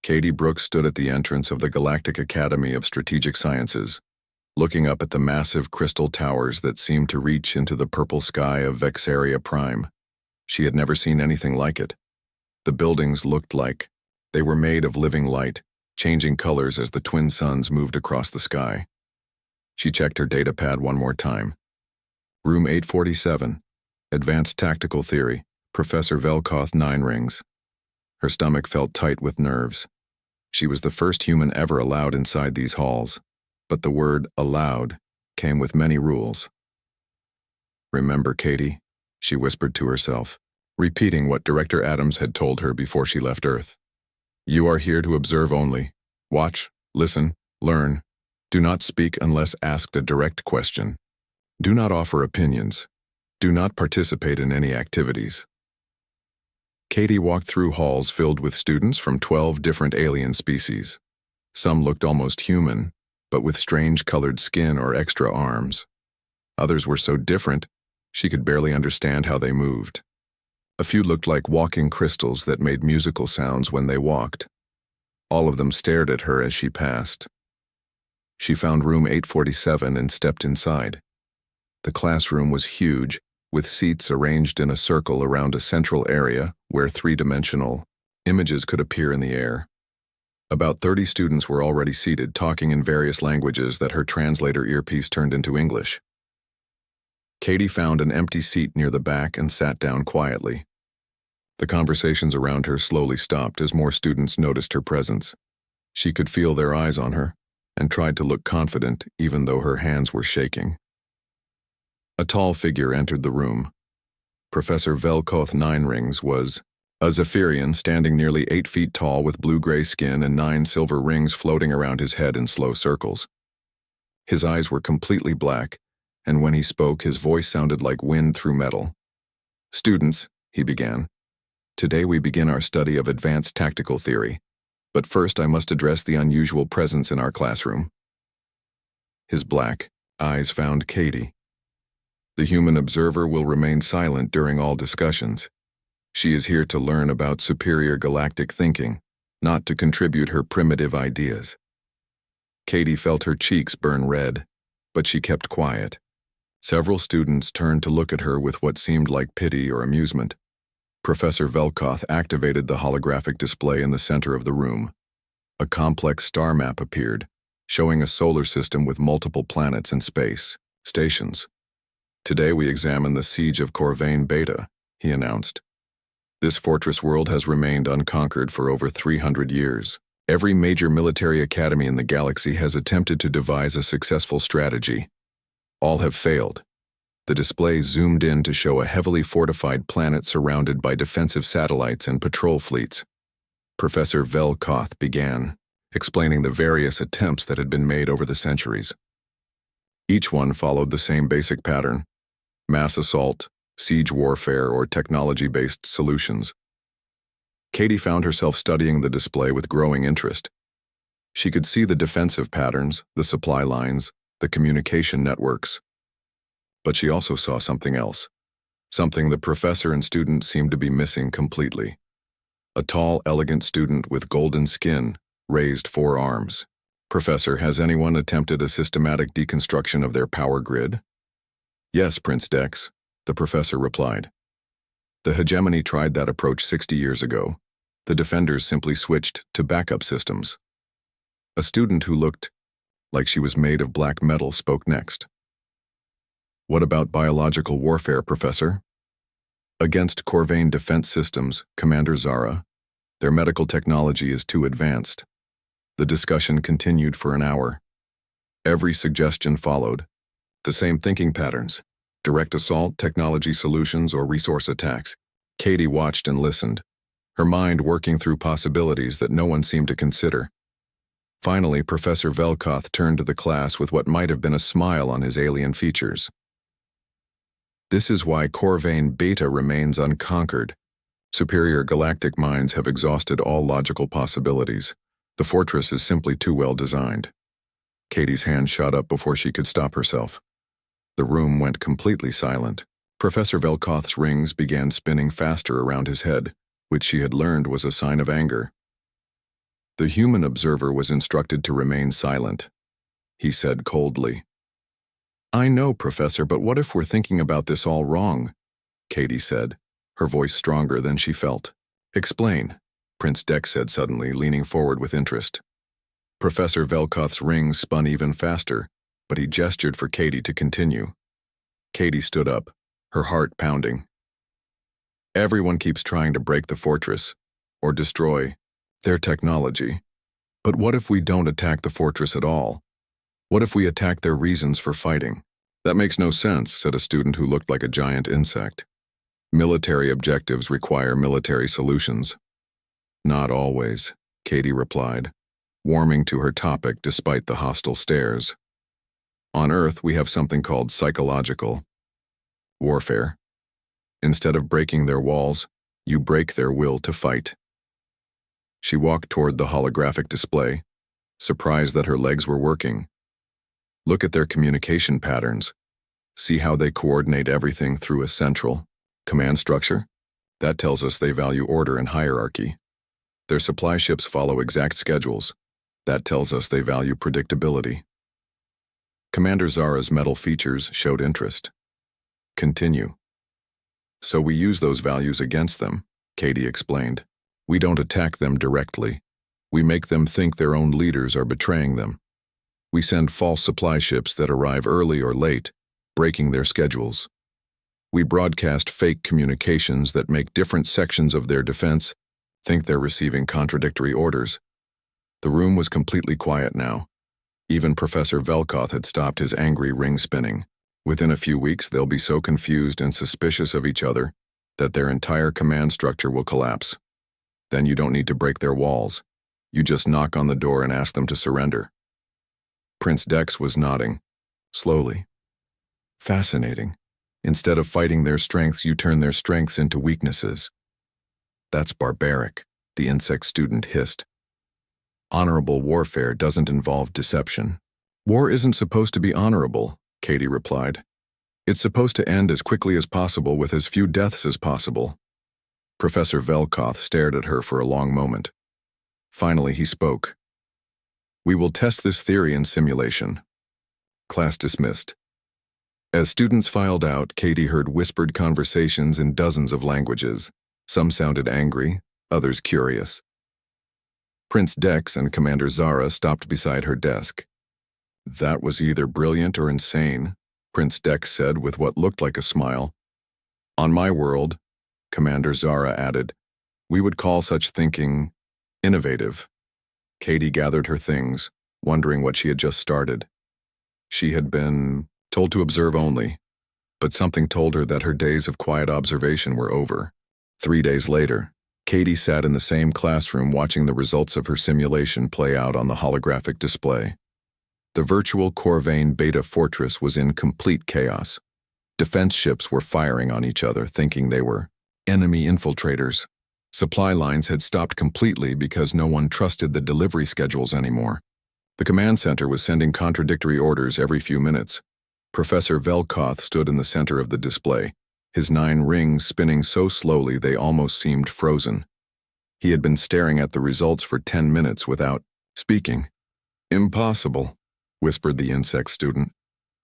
Katie Brooks stood at the entrance of the Galactic Academy of Strategic Sciences, looking up at the massive crystal towers that seemed to reach into the purple sky of Vexaria Prime. She had never seen anything like it. The buildings looked like they were made of living light, changing colors as the twin suns moved across the sky. She checked her datapad one more time. Room 847, Advanced Tactical Theory, Professor Velkoth 9 Rings. Her stomach felt tight with nerves. She was the first human ever allowed inside these halls, but the word allowed came with many rules. Remember, Katie, she whispered to herself, repeating what Director Adams had told her before she left Earth. You are here to observe only. Watch, listen, learn. Do not speak unless asked a direct question. Do not offer opinions. Do not participate in any activities. Katie walked through halls filled with students from 12 different alien species. Some looked almost human, but with strange colored skin or extra arms. Others were so different, she could barely understand how they moved. A few looked like walking crystals that made musical sounds when they walked. All of them stared at her as she passed. She found room 847 and stepped inside. The classroom was huge, with seats arranged in a circle around a central area where three-dimensional images could appear in the air. About 30 students were already seated, talking in various languages that her translator earpiece turned into English. Katie found an empty seat near the back and sat down quietly. The conversations around her slowly stopped as more students noticed her presence. She could feel their eyes on her and tried to look confident even though her hands were shaking. A tall figure entered the room. Professor Velkoth 9 Rings was a Zephyrian standing nearly 8 feet tall with blue-gray skin and 9 silver rings floating around his head in slow circles. His eyes were completely black, and when he spoke, his voice sounded like wind through metal. Students, he began, today we begin our study of advanced tactical theory, but first I must address the unusual presence in our classroom. His black eyes found Katie. The human observer will remain silent during all discussions. She is here to learn about superior galactic thinking, not to contribute her primitive ideas. Katie felt her cheeks burn red, but she kept quiet. Several students turned to look at her with what seemed like pity or amusement. Professor Velkoth activated the holographic display in the center of the room. A complex star map appeared, showing a solar system with multiple planets and space stations. Today we examine the siege of Corvain Beta, he announced. This fortress world has remained unconquered for over 300 years. Every major military academy in the galaxy has attempted to devise a successful strategy. All have failed. The display zoomed in to show a heavily fortified planet surrounded by defensive satellites and patrol fleets. Professor Velkoth began, explaining the various attempts that had been made over the centuries. Each one followed the same basic pattern: mass assault, siege warfare, or technology-based solutions. Katie found herself studying the display with growing interest. She could see the defensive patterns, the supply lines, the communication networks. But she also saw something else, something the professor and student seemed to be missing completely. A tall, elegant student with golden skin raised 4 arms. Professor, has anyone attempted a systematic deconstruction of their power grid? Yes, Prince Dex, the professor replied. The hegemony tried that approach 60 years ago. The defenders simply switched to backup systems. A student who looked like she was made of black metal spoke next. What about biological warfare, Professor? Against Corvain defense systems, Commander Zara, their medical technology is too advanced. The discussion continued for an hour. Every suggestion followed. The same thinking patterns: direct assault, technology solutions, or resource attacks. Katie watched and listened, her mind working through possibilities that no one seemed to consider. Finally, Professor Velkoth turned to the class with what might have been a smile on his alien features. This is why Corvain Beta remains unconquered. Superior galactic minds have exhausted all logical possibilities. The fortress is simply too well designed. Katie's hand shot up before she could stop herself. The room went completely silent. Professor Velkoth's rings began spinning faster around his head, which she had learned was a sign of anger. The human observer was instructed to remain silent. He said coldly, "I know, Professor, but what if we're thinking about this all wrong?" Katie said, her voice stronger than she felt. "Explain," Prince Dex said suddenly, leaning forward with interest. Professor Velkoth's rings spun even faster, but he gestured for Katie to continue. Katie stood up, her heart pounding. "Everyone keeps trying to break the fortress, or destroy their technology. But what if we don't attack the fortress at all? What if we attack their reasons for fighting?" "That makes no sense," said a student who looked like a giant insect. "Military objectives require military solutions." "Not always," Katie replied, warming to her topic despite the hostile stares. "On Earth, we have something called psychological warfare. Instead of breaking their walls, you break their will to fight." She walked toward the holographic display, surprised that her legs were working. "Look at their communication patterns. See how they coordinate everything through a central command structure? That tells us they value order and hierarchy. Their supply ships follow exact schedules. That tells us they value predictability." Commander Zara's metal features showed interest. "Continue." "So we use those values against them," Katie explained. "We don't attack them directly. We make them think their own leaders are betraying them. We send false supply ships that arrive early or late, breaking their schedules. We broadcast fake communications that make different sections of their defense think they're receiving contradictory orders." The room was completely quiet now. Even Professor Velkoth had stopped his angry ring spinning. Within a few weeks, they'll be so confused and suspicious of each other that their entire command structure will collapse. Then you don't need to break their walls. You just knock on the door and ask them to surrender. Prince Dex was nodding, slowly. "Fascinating. Instead of fighting their strengths, you turn their strengths into weaknesses." "That's barbaric," the insect student hissed. "Honorable warfare doesn't involve deception." "War isn't supposed to be honorable," Katie replied. "It's supposed to end as quickly as possible with as few deaths as possible." Professor Velkoth stared at her for a long moment. Finally, he spoke. "We will test this theory in simulation." Class dismissed. As students filed out, Katie heard whispered conversations in dozens of languages. Some sounded angry, others curious. Prince Dex and Commander Zara stopped beside her desk. "That was either brilliant or insane," Prince Dex said with what looked like a smile. "On my world," Commander Zara added, "we would call such thinking innovative." Katie gathered her things, wondering what she had just started. She had been told to observe only, but something told her that her days of quiet observation were over. 3 days later, Katie sat in the same classroom watching the results of her simulation play out on the holographic display. The virtual Corvain Beta Fortress was in complete chaos. Defense ships were firing on each other, thinking they were enemy infiltrators. Supply lines had stopped completely because no one trusted the delivery schedules anymore. The command center was sending contradictory orders every few minutes. Professor Velkoth stood in the center of the display, his 9 rings spinning so slowly they almost seemed frozen. He had been staring at the results for 10 minutes without speaking. "Impossible," whispered the insect student,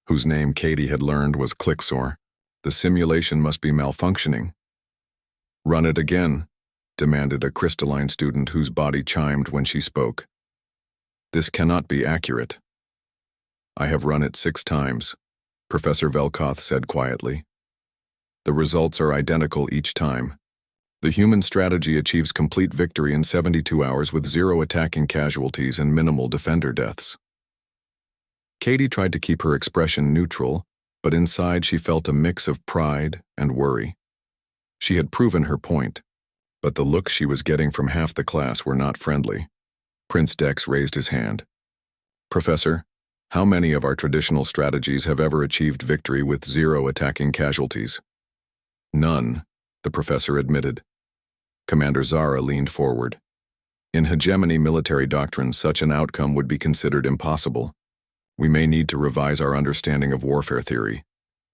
whose name Katie had learned was Clicksor. "The simulation must be malfunctioning." "Run it again," demanded a crystalline student whose body chimed when she spoke. "This cannot be accurate." "I have run it 6 times," Professor Velkoth said quietly. "The results are identical each time. The human strategy achieves complete victory in 72 hours with 0 attacking casualties and minimal defender deaths." Katie tried to keep her expression neutral, but inside she felt a mix of pride and worry. She had proven her point, but the looks she was getting from half the class were not friendly. Prince Dex raised his hand. "Professor, how many of our traditional strategies have ever achieved victory with 0 attacking casualties?" "None," the professor admitted. Commander Zara leaned forward. "In hegemony military doctrine, such an outcome would be considered impossible. We may need to revise our understanding of warfare theory."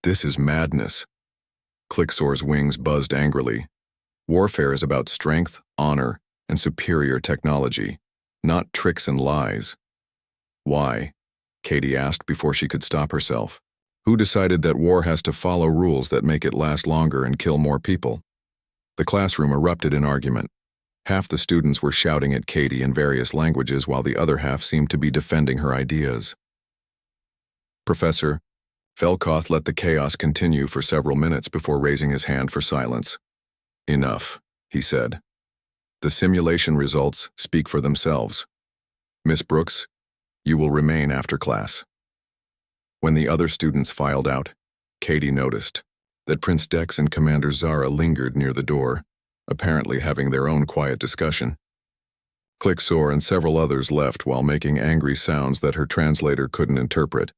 "This is madness." Clicksor's wings buzzed angrily. "Warfare is about strength, honor, and superior technology. not tricks and lies. Why? Katie asked before she could stop herself. Who decided that war has to follow rules that make it last longer and kill more people? The classroom erupted in argument. Half the students were shouting at Katie in various languages while the other half seemed to be defending her ideas. Professor Velkoth let the chaos continue for several minutes before raising his hand for silence. Enough, he said. The simulation results speak for themselves. Miss Brooks, you will remain after class. When the other students filed out, Katie noticed that Prince Dex and Commander Zara lingered near the door, apparently having their own quiet discussion. Clicksor and several others left while making angry sounds that her translator couldn't interpret.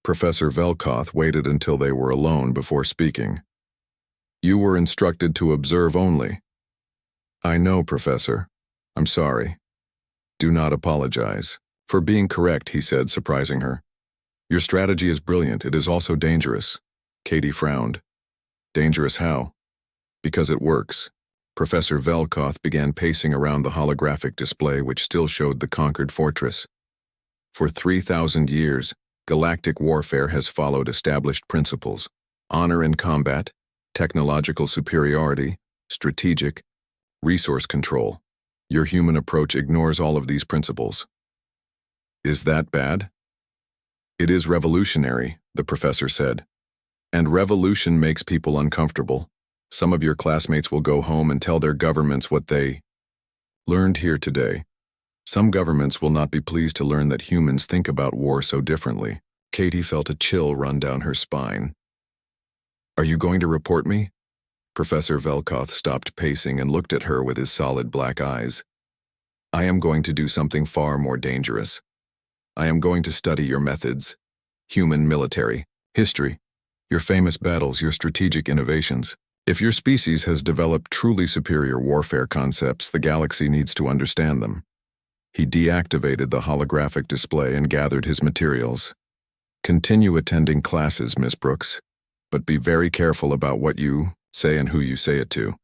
Professor Velkoth waited until they were alone before speaking. You were instructed to observe only. I know, Professor. I'm sorry. Do not apologize. For being correct, he said, surprising her. Your strategy is brilliant. It is also dangerous. Katie frowned. Dangerous how? Because it works. Professor Velkoth began pacing around the holographic display which still showed the conquered fortress. For 3,000 years, galactic warfare has followed established principles: honor in combat, technological superiority, strategic, resource control. Your human approach ignores all of these principles. Is that bad? It is revolutionary, the professor said. And revolution makes people uncomfortable. Some of your classmates will go home and tell their governments what they learned here today. Some governments will not be pleased to learn that humans think about war so differently. Katie felt a chill run down her spine. Are you going to report me? Professor Velkoth stopped pacing and looked at her with his solid black eyes. I am going to do something far more dangerous. I am going to study your methods, human military, history, your famous battles, your strategic innovations. If your species has developed truly superior warfare concepts, the galaxy needs to understand them. He deactivated the holographic display and gathered his materials. Continue attending classes, Miss Brooks, but be very careful about what you say and who you say it to.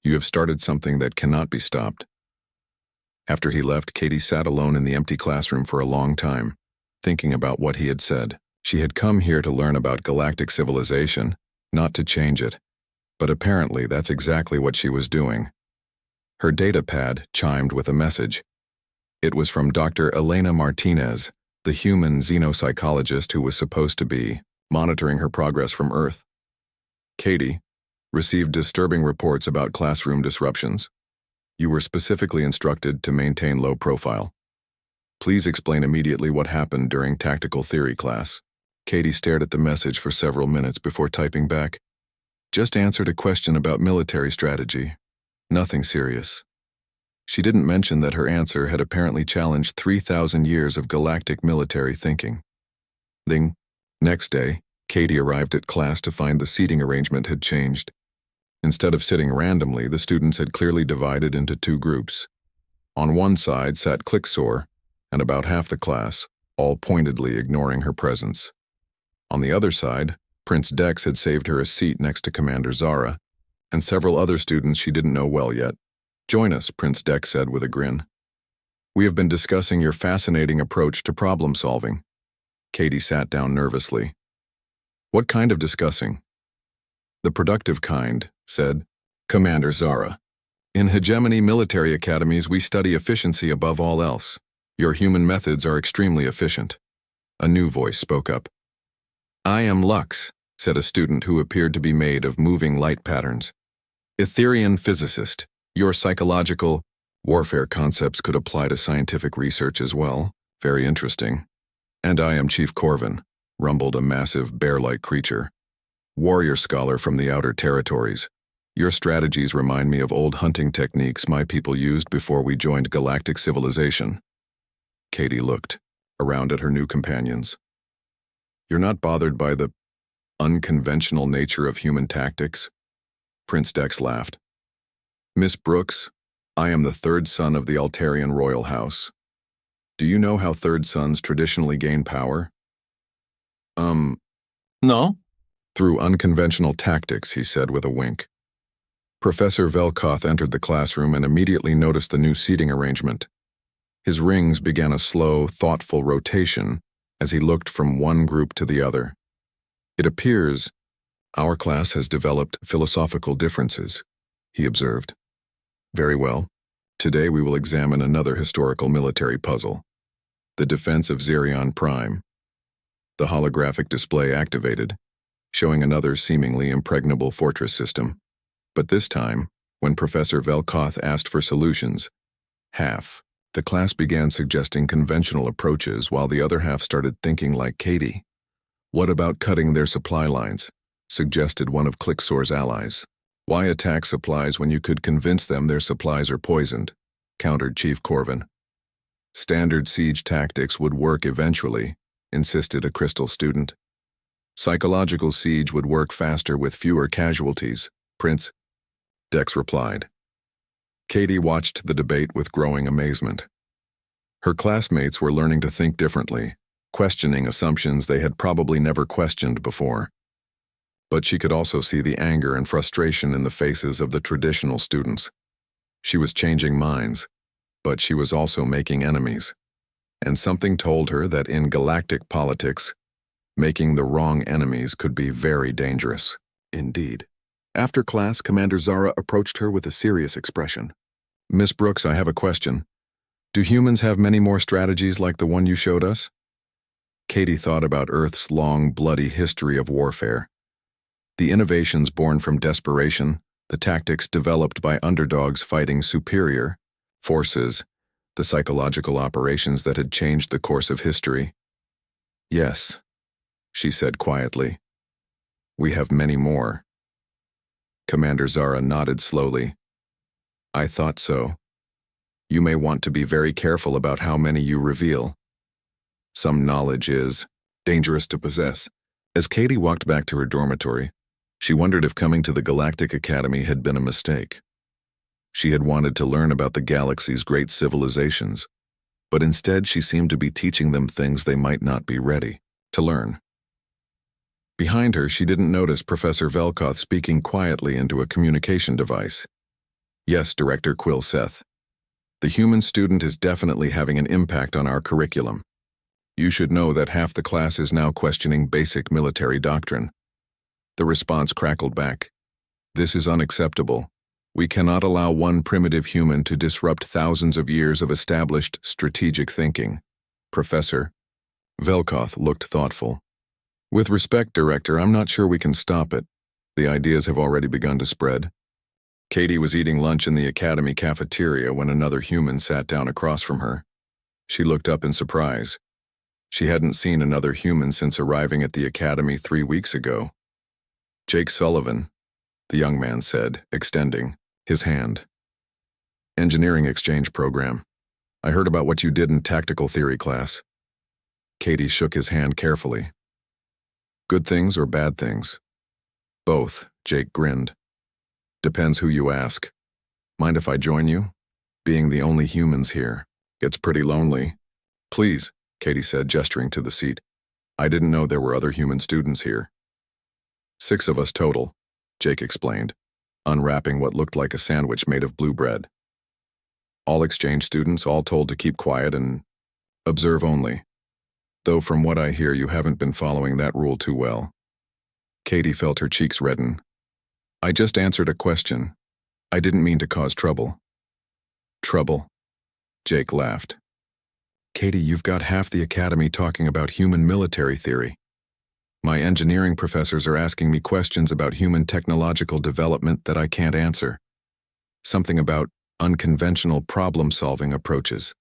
You have started something that cannot be stopped. After he left, Katie sat alone in the empty classroom for a long time, thinking about what he had said. She had come here to learn about galactic civilization, not to change it. But apparently that's exactly what she was doing. Her data pad chimed with a message. It was from Dr. Elena Martinez, the human xenopsychologist who was supposed to be monitoring her progress from Earth. Katie received disturbing reports about classroom disruptions. You were specifically instructed to maintain low profile. Please explain immediately what happened during tactical theory class. Katie stared at the message for several minutes before typing back. Just answered a question about military strategy. Nothing serious. She didn't mention that her answer had apparently challenged 3,000 years of galactic military thinking. Then, next day, Katie arrived at class to find the seating arrangement had changed. Instead of sitting randomly, the students had clearly divided into two groups. On one side sat Clicksor, and about half the class, all pointedly ignoring her presence. On the other side, Prince Dex had saved her a seat next to Commander Zara, and several other students she didn't know well yet. Join us, Prince Dex said with a grin. We have been discussing your fascinating approach to problem solving. Katie sat down nervously. What kind of discussing? The productive kind, said Commander Zara. In hegemony military academies, we study efficiency above all else. Your human methods are extremely efficient. A new voice spoke up. I am Lux, said a student who appeared to be made of moving light patterns. Etherean physicist, your psychological warfare concepts could apply to scientific research as well. Very interesting. And I am Chief Corvin, rumbled a massive bear-like creature. Warrior scholar from the outer territories. Your strategies remind me of old hunting techniques my people used before we joined galactic civilization. Katie looked around at her new companions. You're not bothered by the unconventional nature of human tactics? Prince Dex laughed. Miss Brooks, I am the third son of the Altarian royal house. Do you know how third sons traditionally gain power? No. Through unconventional tactics, he said with a wink. Professor Velkoth entered the classroom and immediately noticed the new seating arrangement. His rings began a slow, thoughtful rotation as he looked from one group to the other. It appears our class has developed philosophical differences, he observed. Very well. Today we will examine another historical military puzzle. The defense of Xerion Prime. The holographic display activated, showing another seemingly impregnable fortress system. But this time, when Professor Velkoth asked for solutions, the class began suggesting conventional approaches while the other half started thinking like Katie. What about cutting their supply lines? Suggested one of Clicksor's allies. Why attack supplies when you could convince them their supplies are poisoned? Countered Chief Corvin. Standard siege tactics would work eventually, insisted a Crystal student. Psychological siege would work faster with fewer casualties, Prince Dex replied. Katie watched the debate with growing amazement. Her classmates were learning to think differently, questioning assumptions they had probably never questioned before. But she could also see the anger and frustration in the faces of the traditional students. She was changing minds, but she was also making enemies. And something told her that in galactic politics, making the wrong enemies could be very dangerous. Indeed. After class, Commander Zara approached her with a serious expression. Miss Brooks, I have a question. Do humans have many more strategies like the one you showed us? Katie thought about Earth's long, bloody history of warfare. The innovations born from desperation, the tactics developed by underdogs fighting superior forces, the psychological operations that had changed the course of history. Yes, she said quietly. We have many more. Commander Zara nodded slowly. I thought so. You may want to be very careful about how many you reveal. Some knowledge is dangerous to possess. As Katie walked back to her dormitory, she wondered if coming to the Galactic Academy had been a mistake. She had wanted to learn about the galaxy's great civilizations, but instead she seemed to be teaching them things they might not be ready to learn. Behind her, she didn't notice Professor Velkoth speaking quietly into a communication device. Yes, Director Quill Seth. The human student is definitely having an impact on our curriculum. You should know that half the class is now questioning basic military doctrine. The response crackled back. This is unacceptable. We cannot allow one primitive human to disrupt thousands of years of established strategic thinking. Professor Velkoth looked thoughtful. With respect, Director, I'm not sure we can stop it. The ideas have already begun to spread. Katie was eating lunch in the academy cafeteria when another human sat down across from her. She looked up in surprise. She hadn't seen another human since arriving at the academy 3 weeks ago. Jake Sullivan, the young man said, extending his hand. Engineering exchange program. I heard about what you did in tactical theory class. Katie shook his hand carefully. Good things or bad things? Both, Jake grinned. Depends who you ask. Mind if I join you? Being the only humans here. It's pretty lonely. Please, Katie said, gesturing to the seat. I didn't know there were other human students here. 6 of us total, Jake explained, unwrapping what looked like a sandwich made of blue bread. All exchange students, all told to keep quiet and observe only. Though from what I hear, you haven't been following that rule too well. Katie felt her cheeks redden. I just answered a question. I didn't mean to cause trouble. Trouble? Jake laughed. Katie, you've got half the academy talking about human military theory. My engineering professors are asking me questions about human technological development that I can't answer. Something about unconventional problem-solving approaches.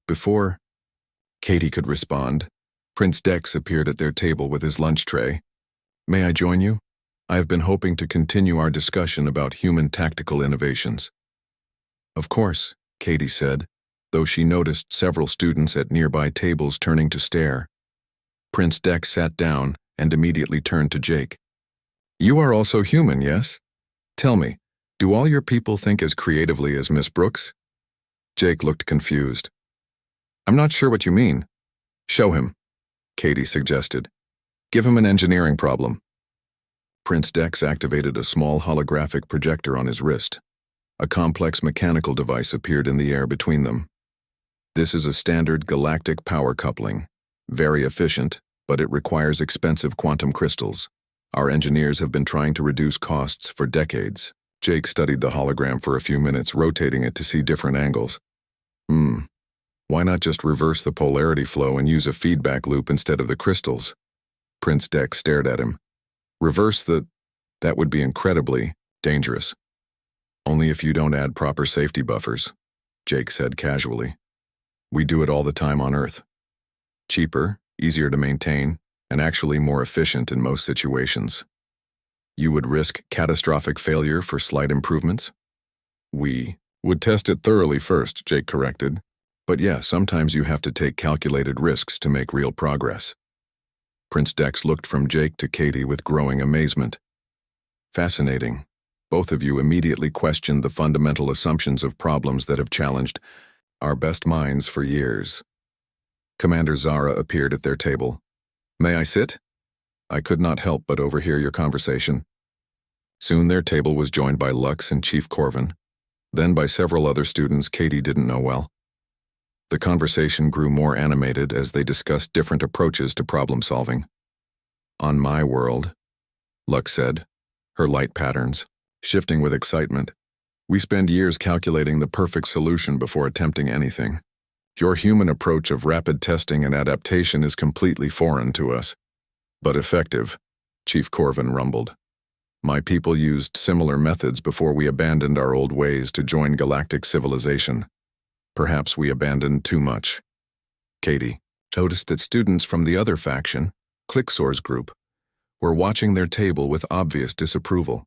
Before Katie could respond, Prince Dex appeared at their table with his lunch tray. May I join you? I have been hoping to continue our discussion about human tactical innovations. Of course, Katie said, though she noticed several students at nearby tables turning to stare. Prince Dex sat down and immediately turned to Jake. You are also human, yes? Tell me, do all your people think as creatively as Miss Brooks? Jake looked confused. I'm not sure what you mean. Show him, Katie suggested. Give him an engineering problem. Prince Dex activated a small holographic projector on his wrist. A complex mechanical device appeared in the air between them. This is a standard galactic power coupling. Very efficient, but it requires expensive quantum crystals. Our engineers have been trying to reduce costs for decades. Jake studied the hologram for a few minutes, rotating it to see different angles. Why not just reverse the polarity flow and use a feedback loop instead of the crystals? Prince Dex stared at him. That would be incredibly dangerous. Only if you don't add proper safety buffers, Jake said casually. We do it all the time on Earth. Cheaper, easier to maintain, and actually more efficient in most situations. You would risk catastrophic failure for slight improvements? We would test it thoroughly first, Jake corrected. But yeah, sometimes you have to take calculated risks to make real progress. Prince Dex looked from Jake to Katie with growing amazement. Fascinating. Both of you immediately questioned the fundamental assumptions of problems that have challenged our best minds for years. Commander Zara appeared at their table. May I sit? I could not help but overhear your conversation. Soon their table was joined by Lux and Chief Corvin, then by several other students Katie didn't know well. The conversation grew more animated as they discussed different approaches to problem solving. On my world, Lux said, her light patterns shifting with excitement. We spend years calculating the perfect solution before attempting anything. Your human approach of rapid testing and adaptation is completely foreign to us. But effective, Chief Corvin rumbled. My people used similar methods before we abandoned our old ways to join galactic civilization. Perhaps we abandoned too much. Katie noticed that students from the other faction, Clicksore's group, were watching their table with obvious disapproval.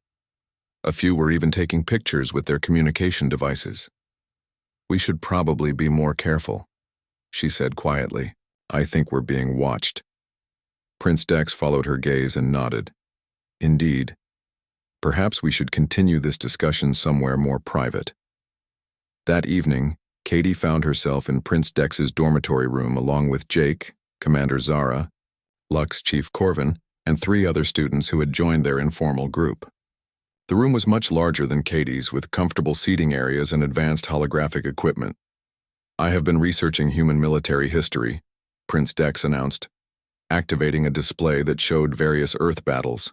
A few were even taking pictures with their communication devices. We should probably be more careful, she said quietly. I think we're being watched. Prince Dex followed her gaze and nodded. Indeed. Perhaps we should continue this discussion somewhere more private. That evening, Katie found herself in Prince Dex's dormitory room along with Jake, Commander Zara, Lux, Chief Corvin, and 3 other students who had joined their informal group. The room was much larger than Katie's, with comfortable seating areas and advanced holographic equipment. I have been researching human military history, Prince Dex announced, activating a display that showed various Earth battles.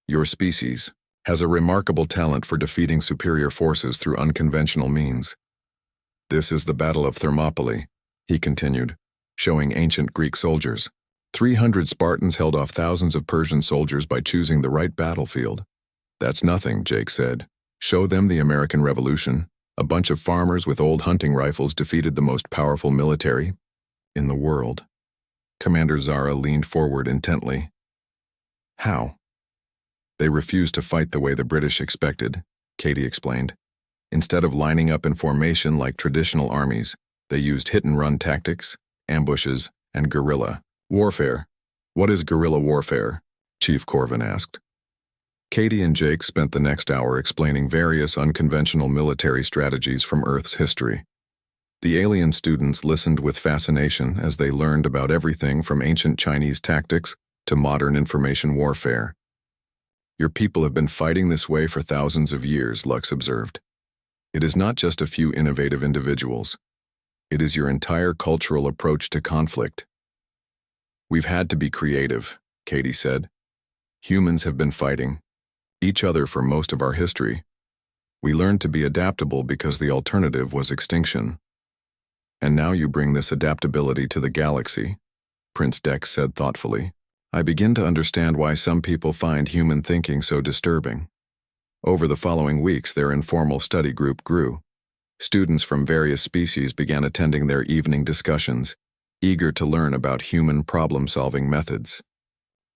Your species has a remarkable talent for defeating superior forces through unconventional means. This is the Battle of Thermopylae, he continued, showing ancient Greek soldiers. 300 Spartans held off thousands of Persian soldiers by choosing the right battlefield. That's nothing, Jake said. Show them the American Revolution. A bunch of farmers with old hunting rifles defeated the most powerful military in the world. Commander Zara leaned forward intently. How? They refused to fight the way the British expected, Katie explained. Instead of lining up in formation like traditional armies, they used hit-and-run tactics, ambushes, and guerrilla warfare. What is guerrilla warfare? Chief Corvin asked. Katie and Jake spent the next hour explaining various unconventional military strategies from Earth's history. The alien students listened with fascination as they learned about everything from ancient Chinese tactics to modern information warfare. Your people have been fighting this way for thousands of years, Lux observed. It is not just a few innovative individuals. It is your entire cultural approach to conflict. We've had to be creative, Katie said. Humans have been fighting each other for most of our history. We learned to be adaptable because the alternative was extinction. And now you bring this adaptability to the galaxy, Prince Dex said thoughtfully. I begin to understand why some people find human thinking so disturbing. Over the following weeks, their informal study group grew. Students from various species began attending their evening discussions, eager to learn about human problem-solving methods.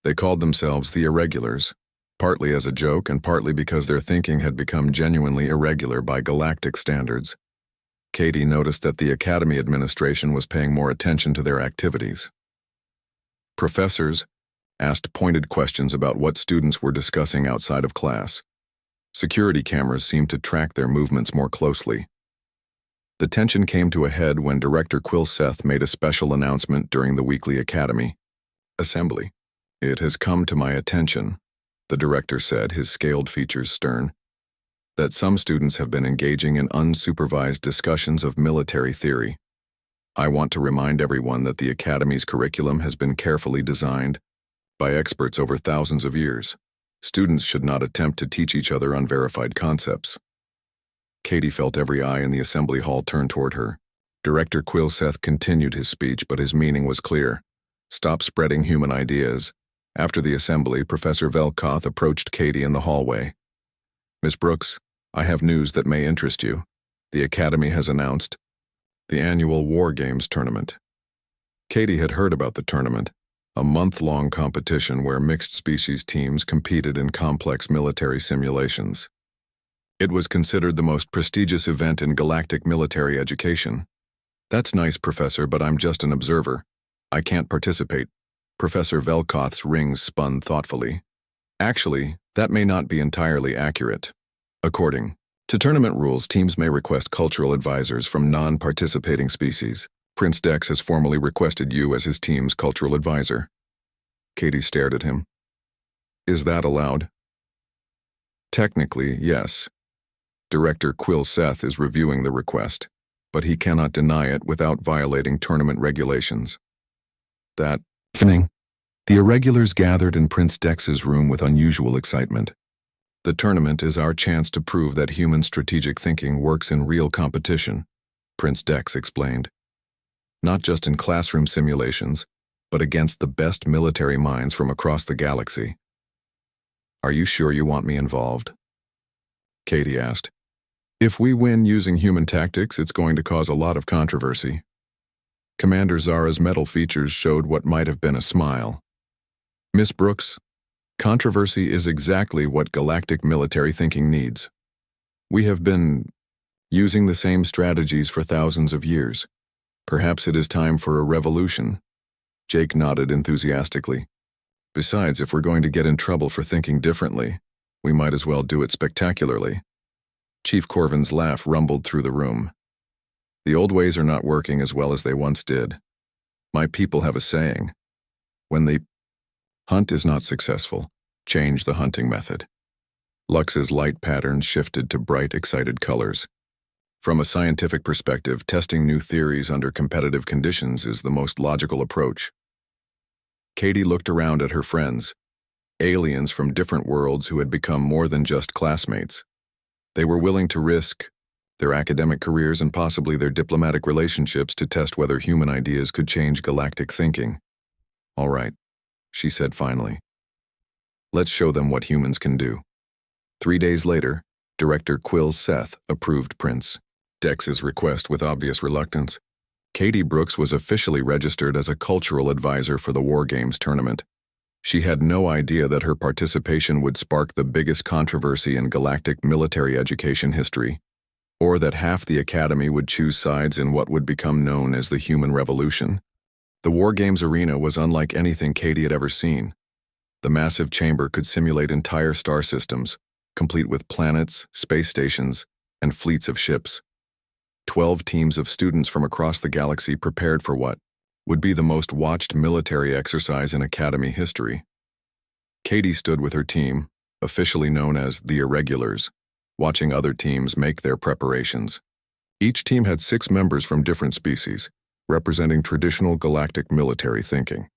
They called themselves the Irregulars, partly as a joke and partly because their thinking had become genuinely irregular by galactic standards. Katie noticed that the Academy administration was paying more attention to their activities. Professors asked pointed questions about what students were discussing outside of class. Security cameras seemed to track their movements more closely. The tension came to a head when Director Quill Seth made a special announcement during the weekly Academy assembly. It has come to my attention, the director said, his scaled features stern, that some students have been engaging in unsupervised discussions of military theory. I want to remind everyone that the Academy's curriculum has been carefully designed by experts over thousands of years. Students should not attempt to teach each other unverified concepts. Katie felt every eye in the assembly hall turn toward her. Director Quillseth continued his speech, but his meaning was clear. Stop spreading human ideas. After the assembly, Professor Velkoth approached Katie in the hallway. Miss Brooks, I have news that may interest you. The Academy has announced the annual War Games tournament. Katie had heard about the tournament, a month-long competition where mixed-species teams competed in complex military simulations. It was considered the most prestigious event in galactic military education. That's nice, Professor, but I'm just an observer. I can't participate. Professor Velkoth's rings spun thoughtfully. Actually, that may not be entirely accurate. According to tournament rules, teams may request cultural advisors from non-participating species. Prince Dex has formally requested you as his team's cultural advisor. Katie stared at him. Is that allowed? Technically, yes. Director Quillseth is reviewing the request, but he cannot deny it without violating tournament regulations. That evening, the irregulars gathered in Prince Dex's room with unusual excitement. The tournament is our chance to prove that human strategic thinking works in real competition, Prince Dex explained. Not just in classroom simulations, but against the best military minds from across the galaxy. Are you sure you want me involved? Katie asked. If we win using human tactics, it's going to cause a lot of controversy. Commander Zara's metal features showed what might have been a smile. Miss Brooks, controversy is exactly what galactic military thinking needs. We have been using the same strategies for thousands of years. Perhaps it is time for a revolution. Jake nodded enthusiastically. Besides, if we're going to get in trouble for thinking differently, we might as well do it spectacularly. Chief Corvin's laugh rumbled through the room. The old ways are not working as well as they once did. My people have a saying. When the hunt is not successful, change the hunting method. Lux's light patterns shifted to bright, excited colors. From a scientific perspective, testing new theories under competitive conditions is the most logical approach. Katie looked around at her friends, aliens from different worlds who had become more than just classmates. They were willing to risk their academic careers and possibly their diplomatic relationships to test whether human ideas could change galactic thinking. All right, she said finally. Let's show them what humans can do. 3 days later, Director Quillseth approved Prince Dex's request with obvious reluctance. Katie Brooks was officially registered as a cultural advisor for the War Games tournament. She had no idea that her participation would spark the biggest controversy in galactic military education history, or that half the Academy would choose sides in what would become known as the Human Revolution. The War Games arena was unlike anything Katie had ever seen. The massive chamber could simulate entire star systems, complete with planets, space stations, and fleets of ships. 12 teams of students from across the galaxy prepared for what would be the most watched military exercise in Academy history. Katie stood with her team, officially known as the Irregulars, watching other teams make their preparations. Each team had 6 members from different species, representing traditional galactic military thinking.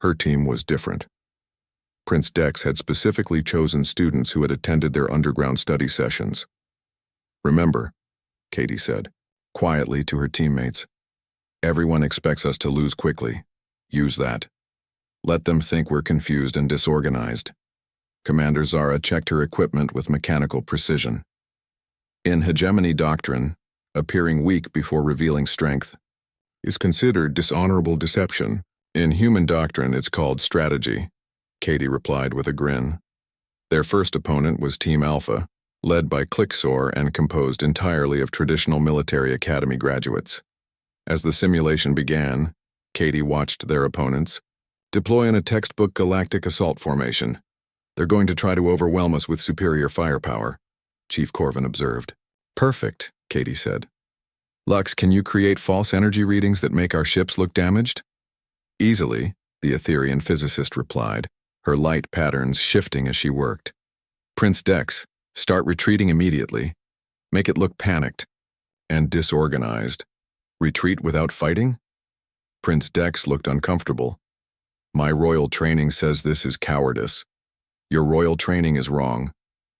Her team was different. Prince Dex had specifically chosen students who had attended their underground study sessions. Remember, Katie said, quietly to her teammates, everyone expects us to lose quickly. Use that. Let them think we're confused and disorganized. Commander Zara checked her equipment with mechanical precision. In hegemony doctrine, appearing weak before revealing strength is considered dishonorable deception. In human doctrine, it's called strategy, Katie replied with a grin. Their first opponent was Team Alpha, led by Clicksor and composed entirely of traditional military academy graduates. As the simulation began, Katie watched their opponents deploy in a textbook galactic assault formation. They're going to try to overwhelm us with superior firepower, Chief Corvin observed. Perfect, Katie said. Lux, can you create false energy readings that make our ships look damaged? Easily, the Etherean physicist replied, her light patterns shifting as she worked. Prince Dex, start retreating immediately. Make it look panicked and disorganized. Retreat without fighting? Prince Dex looked uncomfortable. My royal training says this is cowardice. Your royal training is wrong,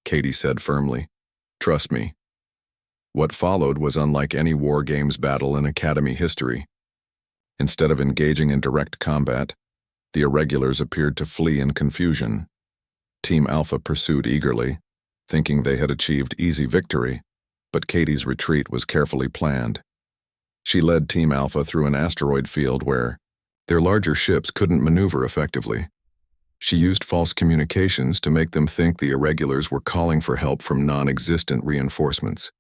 Katie said firmly. Trust me. What followed was unlike any War Games battle in Academy history. Instead of engaging in direct combat, the irregulars appeared to flee in confusion. Team Alpha pursued eagerly, thinking they had achieved easy victory, but Katie's retreat was carefully planned. She led Team Alpha through an asteroid field where their larger ships couldn't maneuver effectively. She used false communications to make them think the irregulars were calling for help from non-existent reinforcements.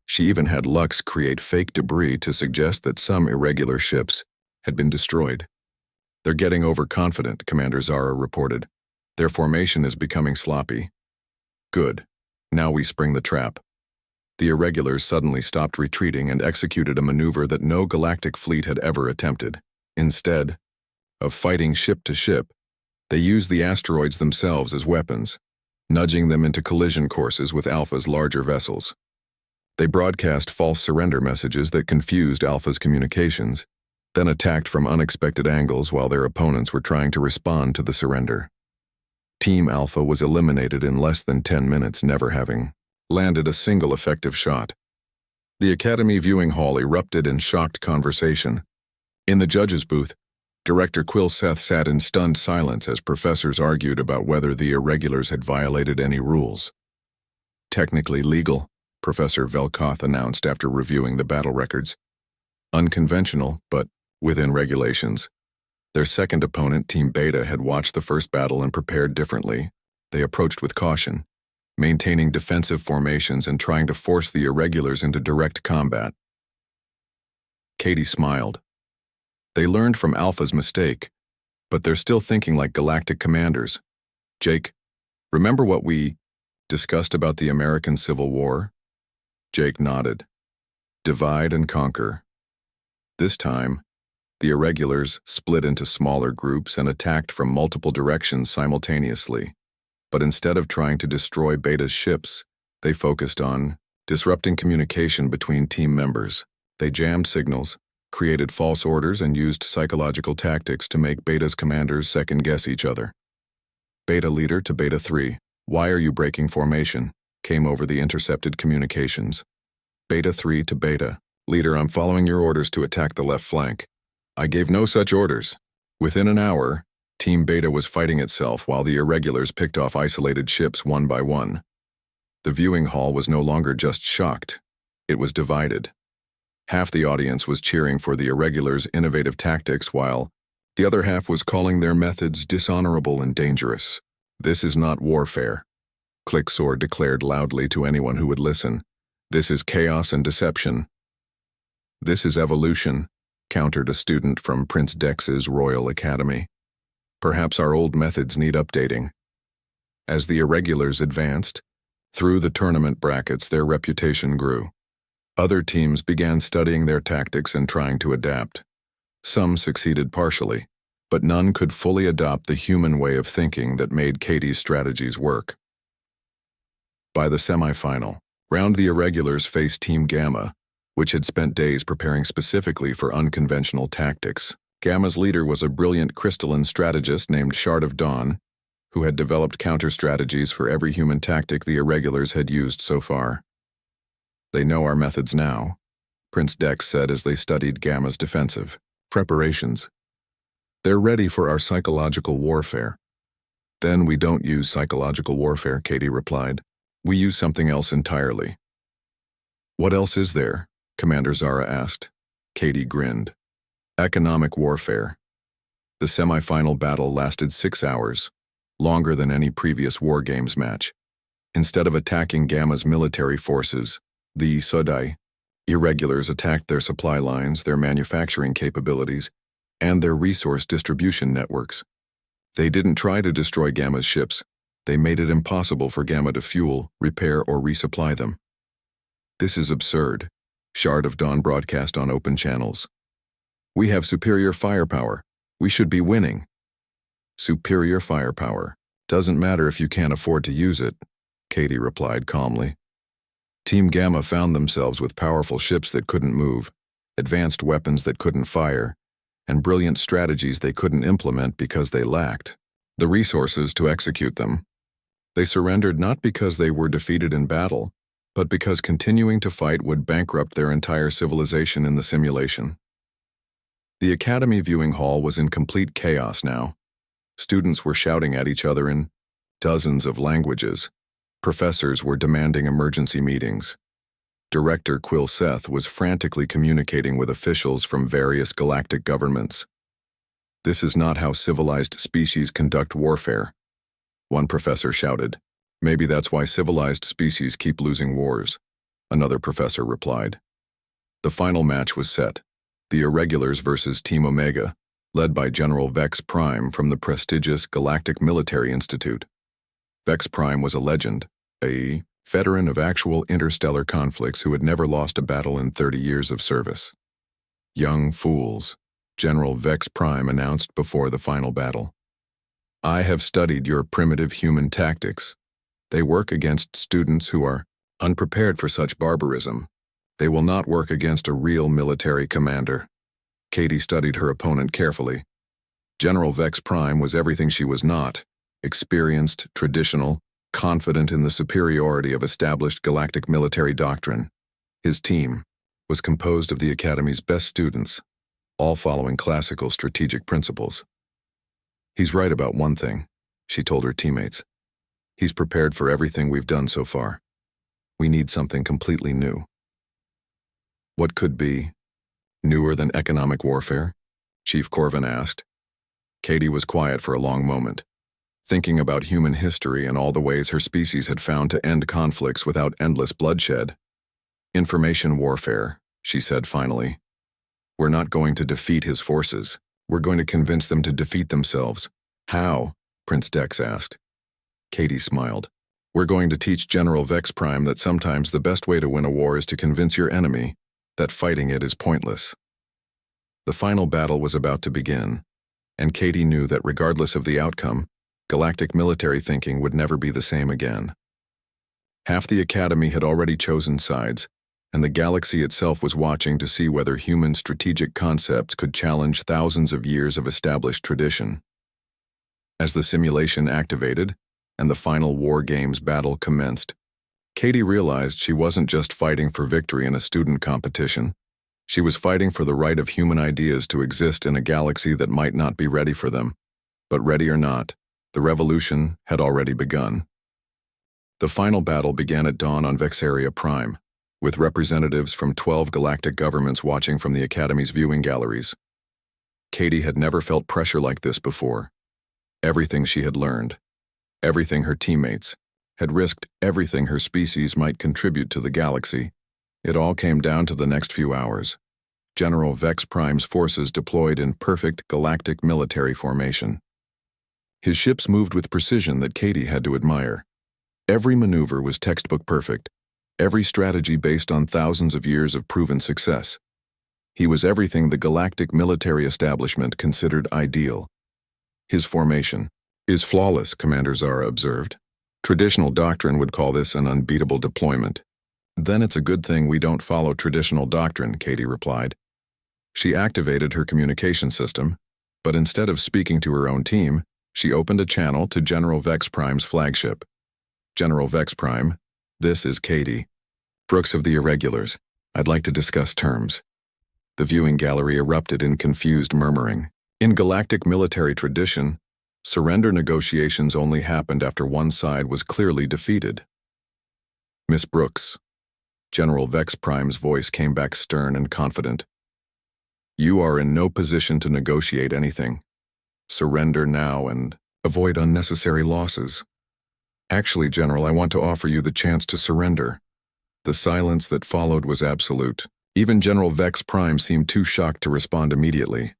She even had Lux create fake debris to suggest that some irregular ships had been destroyed. They're getting overconfident, Commander Zara reported. Their formation is becoming sloppy. Good. Now we spring the trap. The irregulars suddenly stopped retreating and executed a maneuver that no galactic fleet had ever attempted. Instead of fighting ship to ship, they used the asteroids themselves as weapons, nudging them into collision courses with Alpha's larger vessels. They broadcast false surrender messages that confused Alpha's communications, then attacked from unexpected angles while their opponents were trying to respond to the surrender. Team Alpha was eliminated in less than 10 minutes, never having landed a single effective shot. The Academy viewing hall erupted in shocked conversation. In the judges' booth, Director Quill Seth sat in stunned silence as professors argued about whether the irregulars had violated any rules. Technically legal, Professor Velkoth announced after reviewing the battle records. Unconventional, but within regulations. Their second opponent, Team Beta, had watched the first battle and prepared differently. They approached with caution, maintaining defensive formations and trying to force the irregulars into direct combat. Katie smiled. They learned from Alpha's mistake, but they're still thinking like galactic commanders. Jake, remember what we discussed about the American Civil War? Jake nodded. Divide and conquer. This time, the irregulars split into smaller groups and attacked from multiple directions simultaneously. But instead of trying to destroy Beta's ships, they focused on disrupting communication between team members. They jammed signals, created false orders, and used psychological tactics to make Beta's commanders second-guess each other. Beta leader to Beta 3, why are you breaking formation? Came over the intercepted communications. Beta 3 to Beta, leader, I'm following your orders to attack the left flank. I gave no such orders. Within an hour, Team Beta was fighting itself while the irregulars picked off isolated ships one by one. The viewing hall was no longer just shocked. It was divided. Half the audience was cheering for the irregulars' innovative tactics while the other half was calling their methods dishonorable and dangerous. This is not warfare, Clicksword declared loudly to anyone who would listen. This is chaos and deception. This is evolution, countered a student from Prince Dex's Royal Academy. Perhaps our old methods need updating. As the irregulars advanced, through the tournament brackets, their reputation grew. Other teams began studying their tactics and trying to adapt. Some succeeded partially, but none could fully adopt the human way of thinking that made Katie's strategies work. By the semifinal round, the irregulars faced Team Gamma, which had spent days preparing specifically for unconventional tactics. Gamma's leader was a brilliant crystalline strategist named Shard of Dawn, who had developed counter-strategies for every human tactic the irregulars had used so far. They know our methods now, Prince Dex said as they studied Gamma's defensive preparations. They're ready for our psychological warfare. Then we don't use psychological warfare, Katie replied. We use something else entirely. What else is there? Commander Zara asked. Katie grinned. Economic warfare. The semi-final battle lasted 6 hours, longer than any previous War Games match. Instead of attacking Gamma's military forces, the Sudai irregulars attacked their supply lines, their manufacturing capabilities, and their resource distribution networks. They didn't try to destroy Gamma's ships. They made it impossible for Gamma to fuel, repair, or resupply them. This is absurd, Shard of Dawn broadcast on open channels. We have superior firepower. We should be winning. Superior firepower. Doesn't matter if you can't afford to use it, Katie replied calmly. Team Gamma found themselves with powerful ships that couldn't move. advanced weapons that couldn't fire, and brilliant strategies they couldn't implement because they lacked the resources to execute them. They surrendered not because they were defeated in battle, but because continuing to fight would bankrupt their entire civilization in the simulation. The Academy viewing hall was in complete chaos now. Students were shouting at each other in dozens of languages. Professors were demanding emergency meetings. Director Quill Seth was frantically communicating with officials from various galactic governments. "This is not how civilized species conduct warfare," one professor shouted. "Maybe that's why civilized species keep losing wars," another professor replied. The final match was set, the Irregulars versus Team Omega, led by General Vex Prime from the prestigious Galactic Military Institute. Vex Prime was a legend, a veteran of actual interstellar conflicts who had never lost a battle in 30 years of service. "Young fools," General Vex Prime announced before the final battle. "I have studied your primitive human tactics. They work against students who are unprepared for such barbarism. They will not work against a real military commander." Katie studied her opponent carefully. General Vex Prime was everything she was not: experienced, traditional, confident in the superiority of established galactic military doctrine. His team was composed of the Academy's best students, all following classical strategic principles. "He's right about one thing," she told her teammates. "He's prepared for everything we've done so far. We need something completely new." "What could be newer than economic warfare?" Chief Corvin asked. Katie was quiet for a long moment, thinking about human history and all the ways her species had found to end conflicts without endless bloodshed. "Information warfare," she said finally. "We're not going to defeat his forces. We're going to convince them to defeat themselves." "How?" Prince Dex asked. Katie smiled. "We're going to teach General Vex Prime that sometimes the best way to win a war is to convince your enemy that fighting it is pointless." The final battle was about to begin, and Katie knew that regardless of the outcome, galactic military thinking would never be the same again. Half the Academy had already chosen sides, and the galaxy itself was watching to see whether human strategic concepts could challenge thousands of years of established tradition. As the simulation activated and the final War Games battle commenced, Katie realized she wasn't just fighting for victory in a student competition. She was fighting for the right of human ideas to exist in a galaxy that might not be ready for them. But ready or not, the revolution had already begun. The final battle began at dawn on Vexaria Prime, with representatives from 12 galactic governments watching from the Academy's viewing galleries. Katie had never felt pressure like this before. Everything she had learned, everything her teammates, had risked everything her species might contribute to the galaxy. It all came down to the next few hours. General Vex Prime's forces deployed in perfect galactic military formation. His ships moved with precision that Katie had to admire. Every maneuver was textbook perfect, every strategy based on thousands of years of proven success. He was everything the galactic military establishment considered ideal. "His formation is flawless," Commander Zara observed. "Traditional doctrine would call this an unbeatable deployment." "Then it's a good thing we don't follow traditional doctrine," Katie replied. She activated her communication system, but instead of speaking to her own team, she opened a channel to General Vex Prime's flagship. "General Vex Prime, this is Katie. Brooks of the Irregulars. I'd like to discuss terms." The viewing gallery erupted in confused murmuring. In galactic military tradition, surrender negotiations only happened after one side was clearly defeated. "Miss Brooks," General Vex Prime's voice came back stern and confident, "you are in no position to negotiate anything. Surrender now and avoid unnecessary losses." "Actually, General, I want to offer you the chance to surrender." The silence that followed was absolute. Even General Vex Prime seemed too shocked to respond immediately.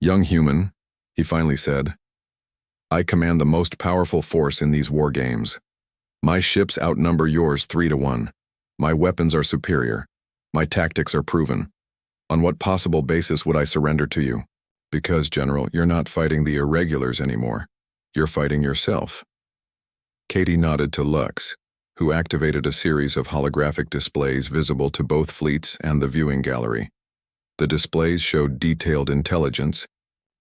"Young human," he finally said, "I command the most powerful force in these war games. My ships outnumber yours 3-1. My weapons are superior. My tactics are proven. On what possible basis would I surrender to you? Because, General, you're not fighting the Irregulars anymore. You're fighting yourself." Katie nodded to Lux, who activated a series of holographic displays visible to both fleets and the viewing gallery. The displays showed detailed intelligence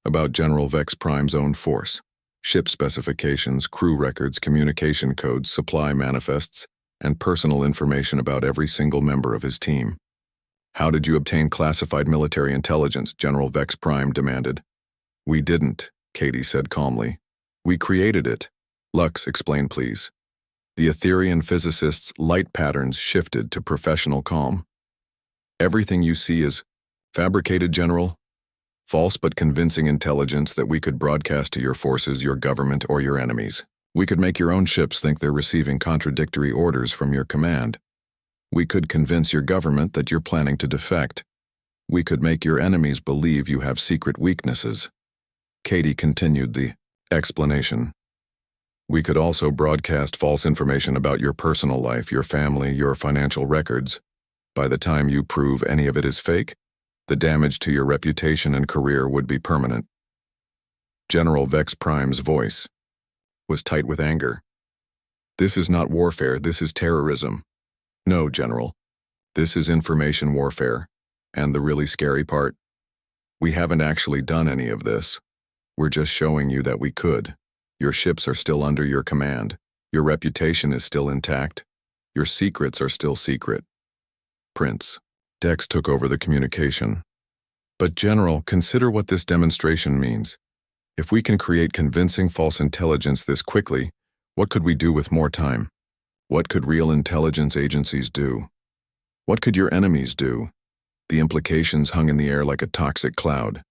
about General Vex Prime's own force, ship specifications, crew records, communication codes, supply manifests, and personal information about every single member of his team. "How did you obtain classified military intelligence?" General Vex Prime demanded. "We didn't," Katie said calmly. "We created it." "Lux, explain please." The Etherean physicist's light patterns shifted to professional calm. "Everything you see is fabricated, General. False but convincing intelligence that we could broadcast to your forces, your government, or your enemies. We could make your own ships think they're receiving contradictory orders from your command. We could convince your government that you're planning to defect. We could make your enemies believe you have secret weaknesses." Katie continued the explanation. "We could also broadcast false information about your personal life, your family, your financial records. By the time you prove any of it is fake, the damage to your reputation and career would be permanent." General Vex Prime's voice was tight with anger. "This is not warfare, this is terrorism. No, General. This is information warfare. And the really scary part? We haven't actually done any of this. We're just showing you that we could. Your ships are still under your command. Your reputation is still intact. Your secrets are still secret." Prince Dex took over the communication. "But General, consider what this demonstration means. If we can create convincing false intelligence this quickly, what could we do with more time? What could real intelligence agencies do? What could your enemies do?" The implications hung in the air like a toxic cloud.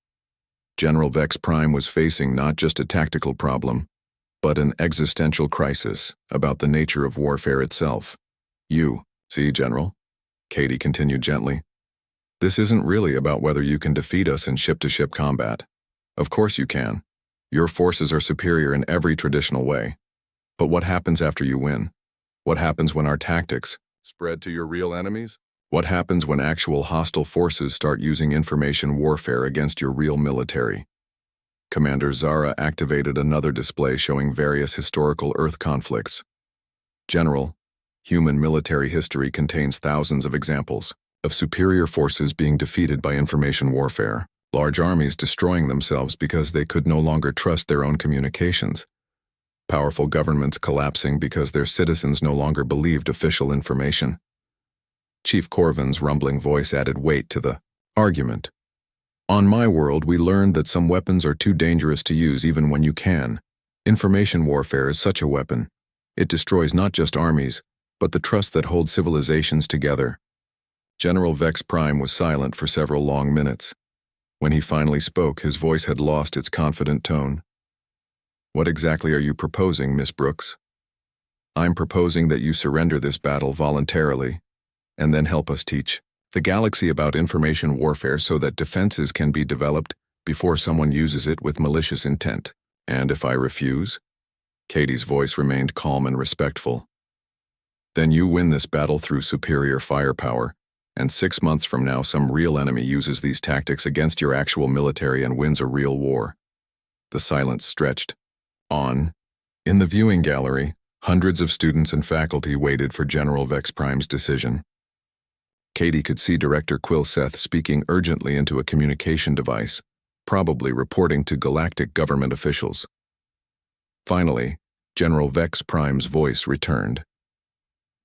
General Vex Prime was facing not just a tactical problem, but an existential crisis about the nature of warfare itself. "You, see, General?" Katie continued gently. "This isn't really about whether you can defeat us in ship-to-ship combat. Of course you can. Your forces are superior in every traditional way. But what happens after you win? What happens when our tactics spread to your real enemies? What happens when actual hostile forces start using information warfare against your real military?" Commander Zara activated another display showing various historical Earth conflicts. "General, human military history contains thousands of examples of superior forces being defeated by information warfare, large armies destroying themselves because they could no longer trust their own communications, powerful governments collapsing because their citizens no longer believed official information." Chief Corvin's rumbling voice added weight to the argument. "On my world, we learned that some weapons are too dangerous to use even when you can. Information warfare is such a weapon. It destroys not just armies, but the trust that holds civilizations together." General Vex Prime was silent for several long minutes. When he finally spoke, his voice had lost its confident tone. "What exactly are you proposing, Miss Brooks?" "I'm proposing that you surrender this battle voluntarily, and then help us teach the galaxy about information warfare so that defenses can be developed before someone uses it with malicious intent." "And if I refuse?" Katie's voice remained calm and respectful. "Then you win this battle through superior firepower, and 6 months from now some real enemy uses these tactics against your actual military and wins a real war." The silence stretched on. In the viewing gallery, hundreds of students and faculty waited for General Vex Prime's decision. Katie could see Director Quilseth speaking urgently into a communication device, probably reporting to galactic government officials. Finally, General Vex Prime's voice returned.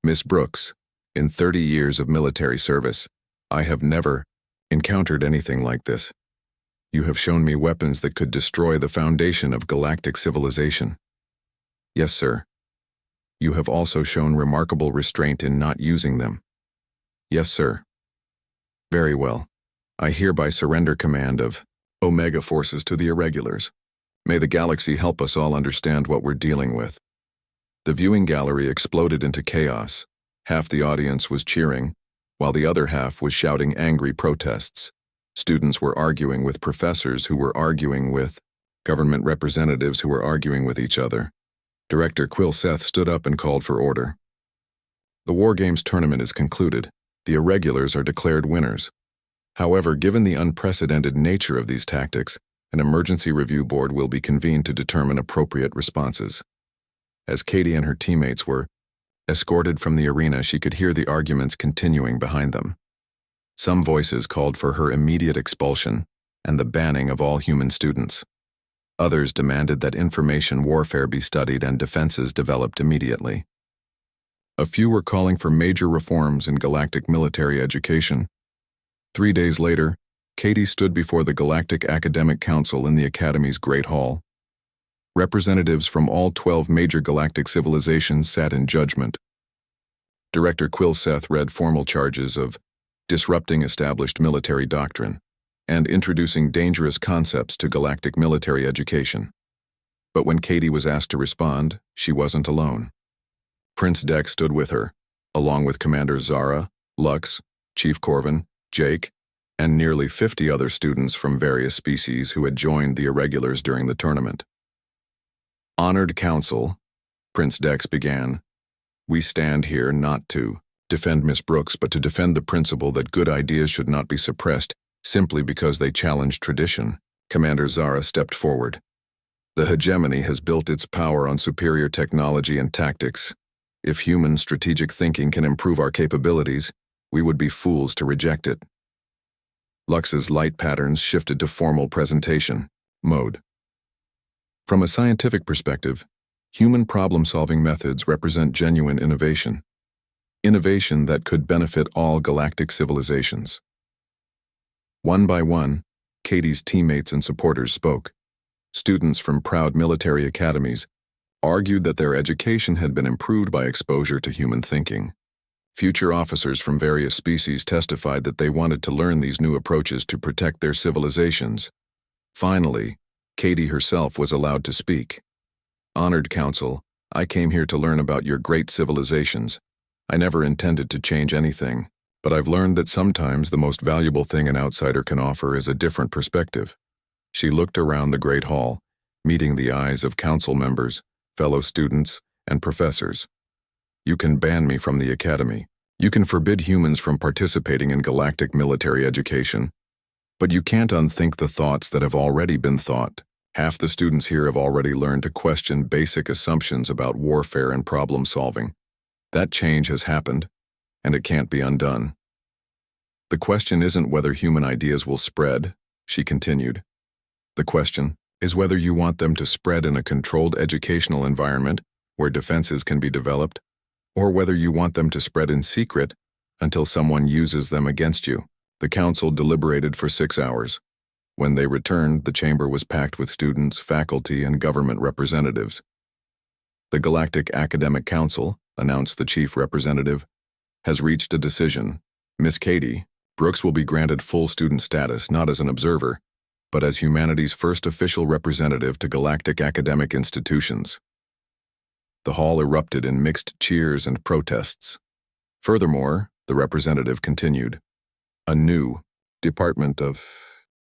"Miss Brooks, in 30 years of military service, I have never encountered anything like this. You have shown me weapons that could destroy the foundation of galactic civilization." "Yes, sir." "You have also shown remarkable restraint in not using them." "Yes, sir." "Very well. I hereby surrender command of Omega forces to the irregulars. May the galaxy help us all understand what we're dealing with." The viewing gallery exploded into chaos. Half the audience was cheering, while the other half was shouting angry protests. Students were arguing with professors who were arguing with government representatives who were arguing with each other. Director Quilseth stood up and called for order. "The War Games tournament is concluded. The irregulars are declared winners. However, given the unprecedented nature of these tactics, an emergency review board will be convened to determine appropriate responses." As Katie and her teammates were escorted from the arena, she could hear the arguments continuing behind them. Some voices called for her immediate expulsion and the banning of all human students. Others demanded that information warfare be studied and defenses developed immediately. A few were calling for major reforms in galactic military education. 3 days later, Katie stood before the Galactic Academic Council in the Academy's Great Hall. Representatives from all 12 major galactic civilizations sat in judgment. Director Quilseth read formal charges of disrupting established military doctrine and introducing dangerous concepts to galactic military education. But when Katie was asked to respond, she wasn't alone. Prince Dex stood with her, along with Commanders Zara, Lux, Chief Corvin, Jake, and nearly 50 other students from various species who had joined the irregulars during the tournament. Honored Council, Prince Dex began, we stand here not to defend Miss Brooks, but to defend the principle that good ideas should not be suppressed simply because they challenge tradition. Commander Zara stepped forward. The hegemony has built its power on superior technology and tactics. If human strategic thinking can improve our capabilities, we would be fools to reject it. Lux's light patterns shifted to formal presentation mode. From a scientific perspective, human problem-solving methods represent genuine innovation. Innovation that could benefit all galactic civilizations. One by one, Katie's teammates and supporters spoke. Students from proud military academies argued that their education had been improved by exposure to human thinking. Future officers from various species testified that they wanted to learn these new approaches to protect their civilizations. Finally, Katie herself was allowed to speak. Honored Council, I came here to learn about your great civilizations. I never intended to change anything, but I've learned that sometimes the most valuable thing an outsider can offer is a different perspective. She looked around the Great Hall, meeting the eyes of council members, fellow students, and professors. You can ban me from the academy. You can forbid humans from participating in galactic military education. But you can't unthink the thoughts that have already been thought. Half the students here have already learned to question basic assumptions about warfare and problem solving. That change has happened, and it can't be undone. The question isn't whether human ideas will spread, she continued. The question is whether you want them to spread in a controlled educational environment where defenses can be developed, or whether you want them to spread in secret until someone uses them against you. The council deliberated for 6 hours. When they returned, the chamber was packed with students, faculty, and government representatives. The Galactic Academic Council, announced the chief representative, has reached a decision. Miss Katie Brooks will be granted full student status, not as an observer, but as humanity's first official representative to galactic academic institutions. The hall erupted in mixed cheers and protests. Furthermore, the representative continued, a new Department of